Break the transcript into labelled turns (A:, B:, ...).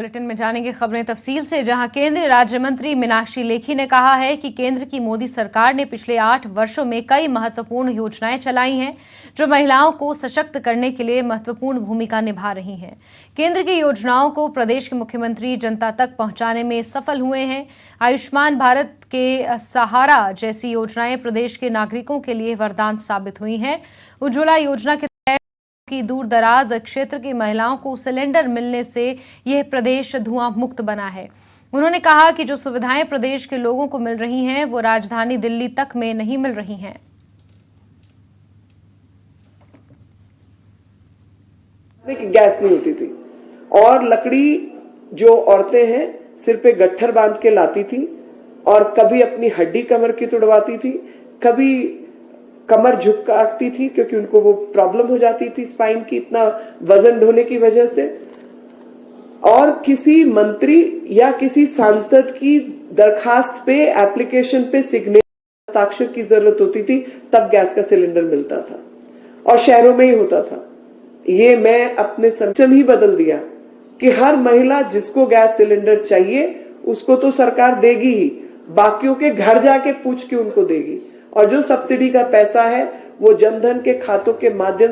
A: Bulletin में जानेंगे खबरें तफसील से, जहां केंद्रीय राज्य मंत्री मीनाक्षी लेखी ने कहा है कि केंद्र की मोदी सरकार ने पिछले 8 वर्षों में कई महत्वपूर्ण योजनाएं चलाई हैं जो महिलाओं को सशक्त करने के लिए महत्वपूर्ण भूमिका निभा रही हैं। केंद्र की योजनाओं को प्रदेश के मुख्यमंत्री जनता तक पहुंचाने में सफल हुए हैं। आयुष्मान भारत के सहारा जैसी योजनाएं प्रदेश के नागरिकों के लिए वरदान साबित हुई हैं। उज्ज्वला योजना के की दूर दराज क्षेत्र की महिलाओं को सिलेंडर मिलने से यह प्रदेश धुआं मुक्त बना है। उन्होंने कहा कि जो सुविधाएं प्रदेश के लोगों को मिल रही हैं वो राजधानी दिल्ली तक में नहीं मिल रही हैं।
B: गैस नहीं होती थी और लकड़ी जो औरतें हैं सिर पे गट्ठर बांध के लाती थी और कभी अपनी हड्डी कमर की तुड़वाती थी, कभी कमर झुकाती थी क्योंकि उनको वो प्रॉब्लम हो जाती थी स्पाइन की, इतना वजन ढोने की वजह से। और किसी मंत्री या किसी सांसद की दरखास्त पे, एप्लीकेशन पे सिग्नेचर, हस्ताक्षर की जरूरत होती थी, तब गैस का सिलेंडर मिलता था और शहरों में ही होता था। ये मैं अपने सिस्टम ही बदल दिया कि हर महिला जिसको गैस सिलेंडर चाहिए उसको तो सरकार देगी ही, बाकियों के घर जाके पूछ के उनको देगी। और जो सब्सिडी का पैसा है वो जनधन के खातों के माध्यम